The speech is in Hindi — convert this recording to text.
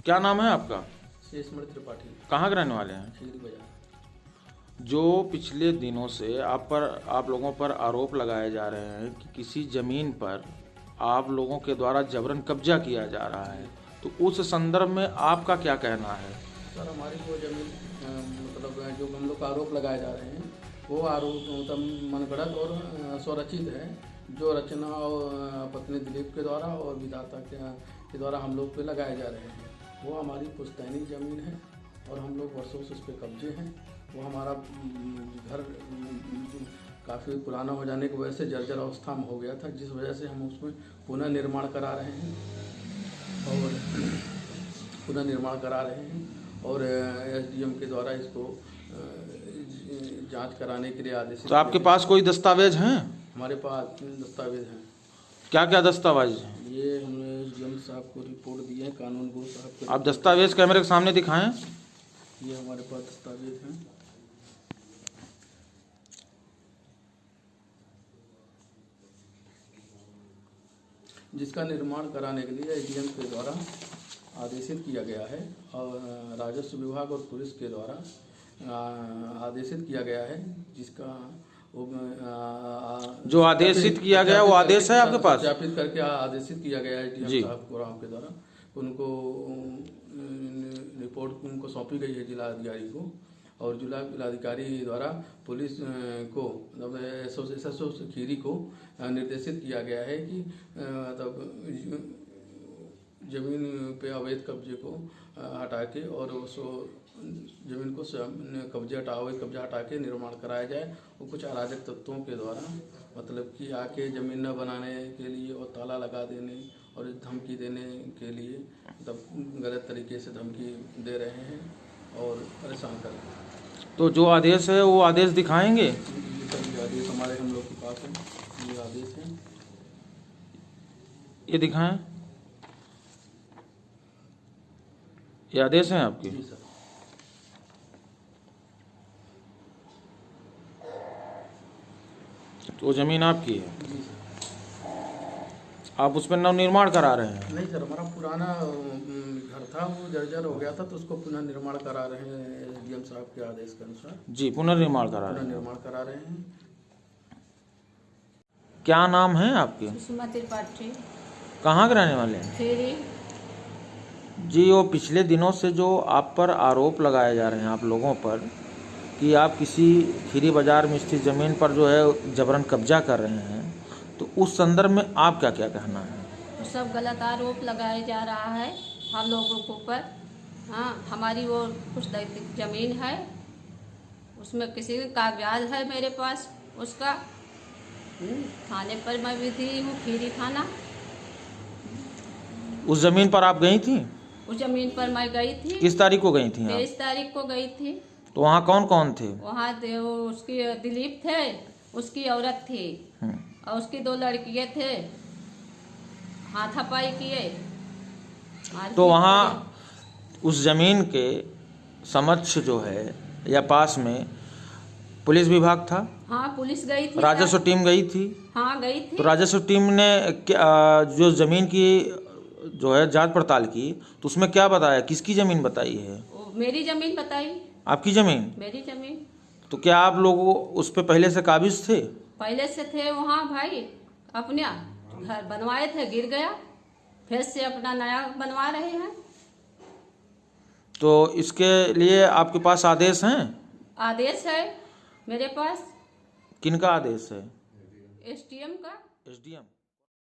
क्या नाम है आपका? शेषमणि त्रिपाठी, कहाँ के रहने वाले हैं? खीरी बाजार। जो पिछले दिनों से आप लोगों पर आरोप लगाए जा रहे हैं कि किसी ज़मीन पर आप लोगों के द्वारा जबरन कब्जा किया जा रहा है, तो उस संदर्भ में आपका क्या कहना है? सर, हमारी वो जमीन मतलब जो हम लोग आरोप लगाए जा रहे हैं वो आरोप मतलब मनगढ़ंत और स्वरचित है, जो रचना और पत्नी दिलीप के द्वारा और विधाता के द्वारा हम लोग पे लगाए जा रहे हैं। वो हमारी पुश्तैनी ज़मीन है और हम लोग वर्षों से उस पर कब्जे हैं। वो हमारा घर काफ़ी पुराना हो जाने की वजह से जर्जर अवस्था में हो गया था, जिस वजह से हम उसमें पुनः निर्माण करा रहे हैं और एसडीएम के द्वारा इसको जांच कराने के लिए आदेश। तो आपके पास कोई दस्तावेज हैं? हमारे पास दस्तावेज हैं। क्या क्या दस्तावेज हैं? ये हमने एसडीएम साहब को रिपोर्ट दी है, कानून गो साहब को। आप दस्तावेज कैमरे के सामने दिखाएं। ये हमारे पास दस्तावेज हैं। जिसका निर्माण कराने के लिए एसडीएम के द्वारा आदेशित किया गया है और राजस्व विभाग और पुलिस के द्वारा आदेशित किया गया है। जिसका जो आदेशित किया गया वो आदेश है आपके पास? सत्यापित करके आदेशित किया गया है एसडीएम साहब को राव के द्वारा। उनको रिपोर्ट उनको सौंपी गई है जिलाधिकारी को और जिलाधिकारी द्वारा पुलिस को एसओ खीरी को निर्देशित किया गया है कि तब जमीन पे अवैध कब्जे को हटा के और उस जमीन को अवैध कब्जा हटा के निर्माण कराया जाए। वो कुछ अराजक तत्वों के द्वारा मतलब कि आके ज़मीन न बनाने के लिए और ताला लगा देने और धमकी देने के लिए मतलब गलत तरीके से धमकी दे रहे हैं और परेशान कर रहे हैं। तो जो आदेश है वो आदेश दिखाएंगे? ये सभी आदेश हमारे हम लोग के पास है। ये आदेश है, ये दिखाएं। ये आदेश हैं आपके? जी सर। तो वो जमीन आपकी है? जी सर। आप उस पर नवनिर्माण करा रहे हैं? नहीं सर, हमारा पुराना घर था, वो जर्जर हो गया था, तो उसको पुनः निर्माण करा रहे हैं एसडीएम साहब के आदेश के अनुसार। जी, पुनर्निर्माण करा रहे हैं। पुनर्निर्माण करा रहे हैं। क्या नाम है आपके? सुषमा त्रिपाठी, कहाँ के रहने वाले हैं? खीरी। जी, वो पिछले दिनों से जो आप पर आरोप लगाए जा रहे हैं आप लोगों पर कि आप किसी खीरी बाजार में स्थित ज़मीन पर जो है जबरन कब्जा कर रहे हैं, तो उस संदर्भ में आप क्या क्या कहना है? सब गलत आरोप लगाया जा रहा है हम लोगों के ऊपर। हाँ, हमारी वो कुछ ज़मीन है, उसमें किसी का कागजात है मेरे पास उसका। थाने पर मैं भी दी हूँ, खीरी थाना। उस ज़मीन पर आप गई थी? उस ज़मीन पर मैं गई थी। किस तारीख को गई थी आप? 23 तारीख को गई थी। तो वहाँ कौन कौन थे? वहाँ उसकी दिलीप थे, उसकी औरत थी और उसकी 2 लड़कियाँ थे, हाथापाई किए। तो वहाँ उस ज़मीन के समक्ष जो है या पास में पुलिस विभाग था? हाँ, पुलिस गई थी। राजस्व टीम गई थी? हाँ, गई थी। तो राजस्व टीम ने जो ज़मीन की जो है जांच पड़ताल की, तो उसमें क्या बताया? किसकी ज़मीन बताई है? मेरी ज़मीन बताई। आपकी ज़मीन? मेरी ज़मीन। तो क्या आप लोग उस पे पहले से काबिज थे? पहले से थे वहाँ भाई, अपने घर बनवाए थे, गिर गया, फिर से अपना नया बनवा रहे हैं। तो इसके लिए आपके पास आदेश हैं? आदेश है मेरे पास। किनका आदेश है? एसडीएम का। एसडीएम?